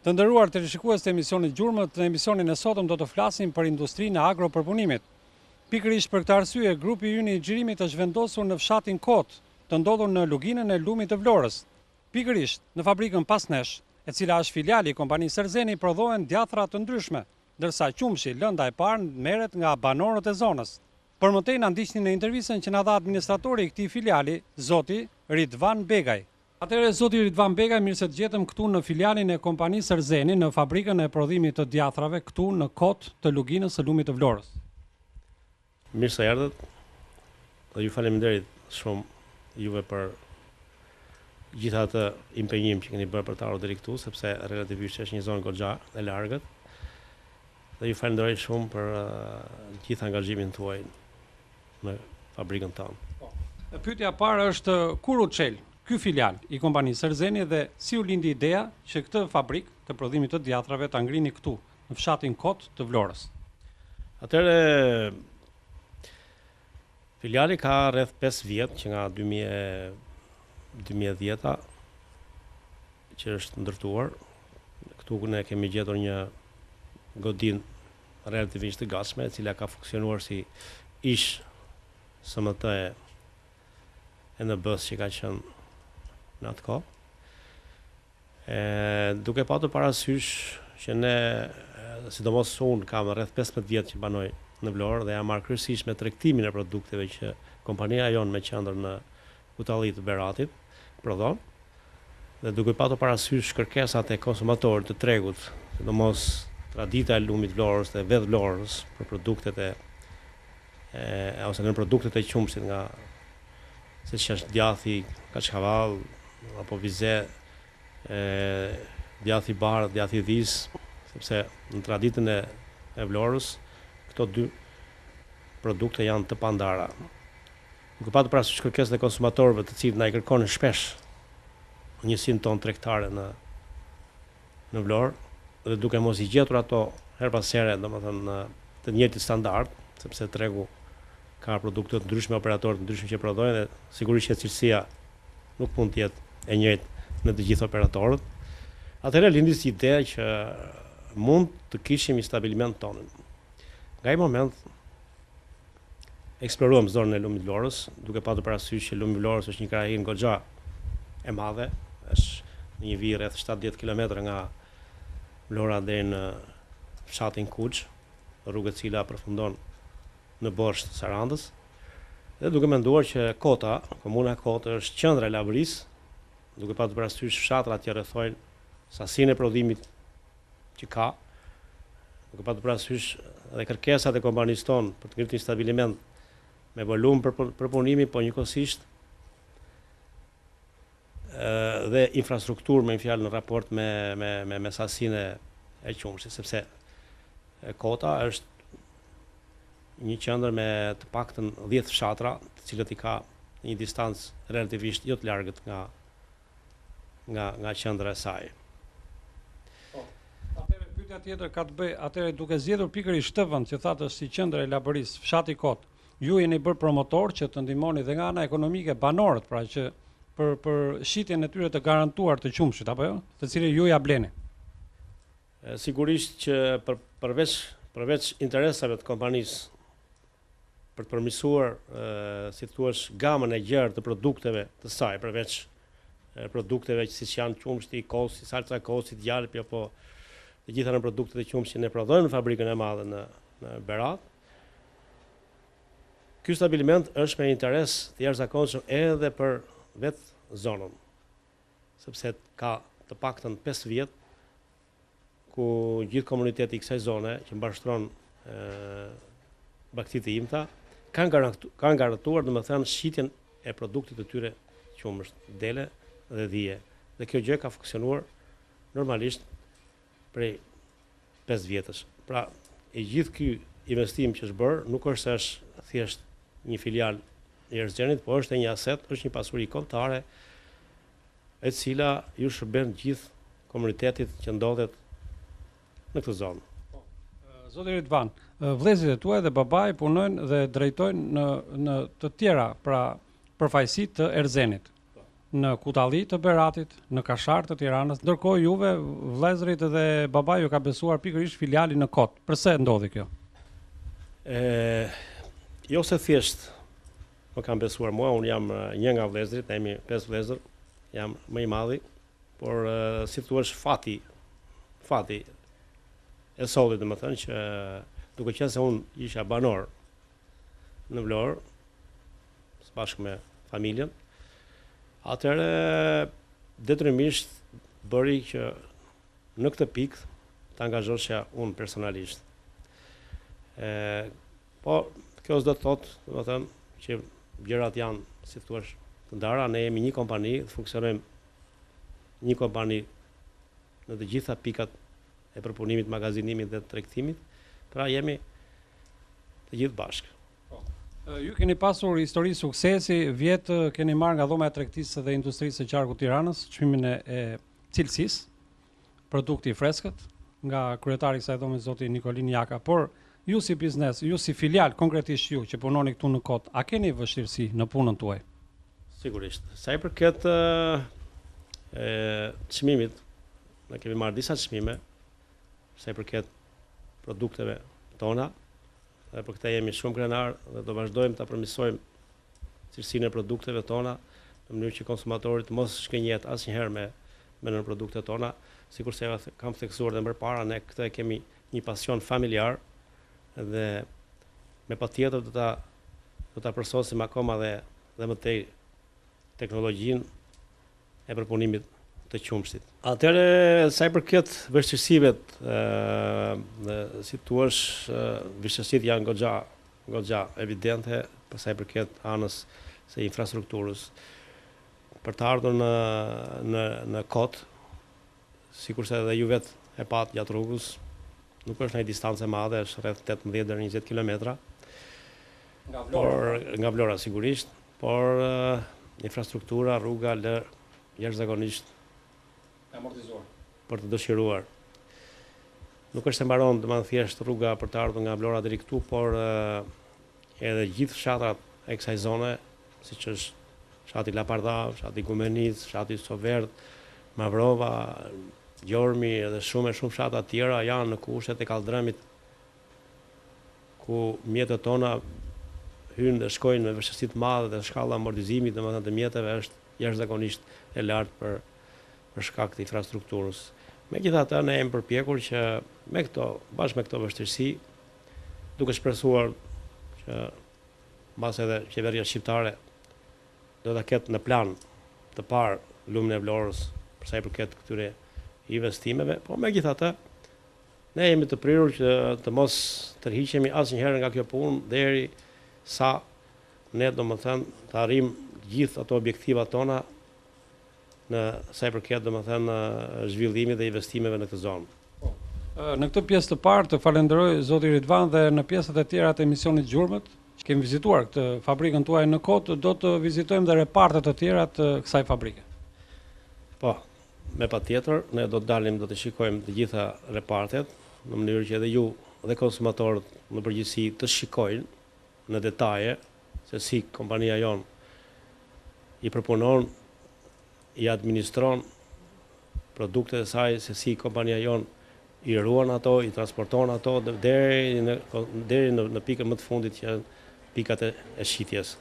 Të nderuar teleshikues të emisionit Gjurmët, në emisionin e sotëm do të flasim për industrinë e agropërpunimit. Pikërisht për këtë arsye, grupi ynë i xhirimit është vendosur në fshatin Kot, të ndodhur në luginën e lumit të Vlorës. Pikërisht në fabrikën Pasnesh, e cila është filiali i kompanisë Erzeni, prodhohen djathra të ndryshme, ndërsa qumshi, lënda e parë, merret nga banorët e zonës. Për më tej na ndiqni në intervistën që na dha administratori i këtij filiali, zoti Ridvan Begaj. Atëherë, zoti Ridvan Begaj, mirë se të gjetëm këtu në filialin e kompanisë Erzeni, në fabrikën e prodhimit të djathrave, këtu në Kot të luginës së lumit të Vlorës. Mirë se erdhët, dhe ju faleminderit shumë juve për gjitha atë impenjim që keni bërë për të ardhur deri këtu, sepse relativisht është një zonë goxha e largët. Dhe ju falenderoj shumë për gjithë angazhimin tuaj në fabrikën tonë. Pyetja e parë është kur u çel ky filial i kompanisë Erzeni dhe si u lindi ideja që këtë fabrikë të prodhimit të djathrave ta ngrini këtu, në fshatin Kot të Vlorës? Atëherë, filiali ka rreth 5 vjet, që nga 2010 që është ndërtuar. Këtu ne kemi gjetur një godinë relativisht të gatshme, e cila ka funksionuar si ish SMT e NB-s që ka qenë në atë kohë. Duke patur parasysh që ne, sidomos unë kam rreth 15 vjet që banoj në Vlorë dhe jam marrë kryesisht me tregtimin e produkteve që kompania jonë me qendër në Kutalli të Beratit prodhon, dhe duke patur parasysh kërkesat e konsumatorit të tregut, sidomos tradita e lumit Vlorës dhe vetë Vlorës për produktet ose në produktet e qumshit, nga se që është djathi kaçkavall apo vize, djathi bardh, djathi dhis, sepse në traditën e Vlorës këto dy produkte janë të pandara. Duke patur parasysh kërkesat e konsumatorëve, të cilët na i kërkonin shpesh njësinë tonë tregtare në Vlorë, dhe duke mos i gjetur ato her pas here, domethënë të njëjtit standard, sepse tregu ka produkte të ndryshme, operatorë të ndryshme që prodhojnë, dhe sigurisht që cilësia nuk mund të jetë e njëjtë në të gjithë operatorët. Atëherë lindi si ide që mund të kishim një stabiliment tonë. Nga ai moment eksploruam zonën e lumit Vlorës, duke patur parasysh që lumi Vlorës është një krahinë goxha e madhe, është një vijë rreth 70 km nga Vlora deri në fshatin Kuç, rrugë e cila përfundon në borsht të Sarandës, dhe duke menduar që Kota, komuna Kotë, është qendra e lavërisë, duke patur parasysh fshatrat që rrethojnë sasinë e prodhimit që ka, duke patur parasysh edhe kërkesat e kompanisë tonë për të ngritur një stabiliment me volum për punimi, po njëkohësisht dhe infrastrukturë, me një fjalë, në raport me sasinë e qumshit, sepse Kota është një qendër me të paktën 10 fshatra, të cilët i ka një distancë relativisht jo të largët nga qendra e saj. Atëherë pyetja tjetër ka të bëjë, atëherë duke zgjedhur pikërisht këtë vend që thatë është si qendër e lavërisë, fshati Kot, ju jeni bërë promotor që të ndihmoni dhe nga ana ekonomike banorët, pra që për shitjen e tyre të garantuar të qumshit, apo jo, të cilën ju ja bleni? Sigurisht që përveç interesave të kompanisë për të përmirësuar, si thuaç, gamën e gjerë të produkteve të saj, përveç produkteve që siç janë qumshti, kosi, salca kosi, djalpi, apo të gjitha në produktet e qumshtit që ne prodhojmë në fabrikën e madhe në Berat. Ky stabiliment është me interes të jashtëzakonshëm edhe për vetë zonën, sepse ka të paktën 5 vjet ku gjithë komuniteti i kësaj zone që mbështron bagëtitë e imta kanë garantuar, domethënë, shitjen e produktit të tyre qumësht, dele dhe dhije. Dhe kjo gjë ka funksionuar normalisht prej 5 vjetësh. Pra, i gjithë ky investim që është bërë nuk është se është thjesht një filial i Erzenit, po është një aset, është një pasuri kombëtare e cila ju shërben gjithë komunitetit që ndodhet në këtë zonë. Zoti Ridvan, vëllezërit e tuaj dhe babai punojnë dhe drejtojnë në të tjera, pra përfaqësi të Erzenit. në Kutalli të Beratit, në Kashar të Tiranës, ndërkohë juve, vëllezërit dhe babaju ka besuar pikërisht filialin në Kot. Përse ndodhi kjo? Jo se thjesht më kam besuar mua, unë jam një nga vëllezërit, ne jemi 5 vëllezër, jam më i madhi, por si thua fati e solli, domethënë që duke qenë se unë isha banor në Vlorë, së bashku me familjen, atëherë detyrimisht bëri që në këtë pikë të angazhoshja unë personalisht. Po, kjo s'do të thotë, domethënë, që gjërat janë, si thua, të ndara, ne jemi një kompani, funksionojmë një kompani në të gjitha pikat e përpunimit, magazinimit dhe tregtimit, pra jemi të gjithë bashkë. Ju keni pasur histori suksesi, vjetë keni marrë nga dhoma e tregtisë dhe industrisë së qarkut Tiranës, çmimin e cilësisë, produkti i freskët, nga kryetari i kësaj dhome zoti Nikolin Jaka, por ju si biznes, ju si filial, konkretisht ju që punoni këtu në Kot, a keni vështirësi në punën tuaj? Sigurisht. Sa i përket çmimit, ne kemi marrë disa çmime, sa i përket produkteve tona, dhe për këtë jemi shumë krenar dhe do vazhdojmë të përmirësojmë cilësinë e produkteve tona në mënyrë që konsumatorit mos shkënjet asnjëherë me në produktet tona, sikurse kam theksuar dhe më parë, ne këtë kemi një pasion familjar dhe me patjetër do ta përsosim akoma dhe më tej teknologjinë e përpunimit të qumshtit. Atëherë, sa i përket vështirësive, si thua, vështirësitë janë goxha evidente, për sa i përket anës së infrastrukturës. Për të ardhur në Kot, sikurse edhe ju vetë e pat gjatë rrugës, nuk është një distancë e madhe, është rreth 18 deri 20 kilometra. Nga Vlora sigurisht, por infrastruktura, rruga jashtëzakonisht amortizuar. Për të dëshiruar. Nuk është se mbaron domethënë thjesht rruga për të ardhur nga Vlora deri këtu, por edhe gjithë fshatrat e kësaj zone, siç është fshati Lapardha, fshati Gumenic, fshati Soverd, Mavrova, Gjormi dhe shumë fshata të tjera janë në kushtet e kaldrëmit, ku mjetet tona hynë dhe shkojnë me vështirësi të madhe dhe shkalla amortizimit domethënë të mjeteve është jashtëzakonisht e lartë për shkak të infrastrukturës. Megjithatë, ne jemi përpjekur që bashkë me këto vështirësi, duke shpresuar që mbas edhe qeveria shqiptare do ta ketë në plan të parë lumin e Vlorës për sa i përket këtyre investimeve, po megjithatë, ne jemi të prirur që të mos tërhiqemi asnjëherë nga kjo punë deri sa ne domethënë të arrijmë gjithë ato objektivat tona në sa i përket domethënë zhvillimit dhe investimeve në këtë zonë. Në këtë pjesë të parë të falenderoj zoti Ridvan dhe në pjesët e tjera të emisionit Gjurmët, që kemi vizituar këtë fabrikën tuaj në Kot, do të vizitojmë dhe repartet të tjera të kësaj fabrike. Po, me patjetër, ne do të dalim, do të shikojmë të gjitha repartet, në mënyrë që edhe ju dhe konsumatorët në përgjithësi të shikojnë në detaje se si kompania jon i përpunon, i administron produktet e saj, se si kompania jon i ruan ato, i transporton ato deri në pikën më të fundit që janë pikat e shitjes.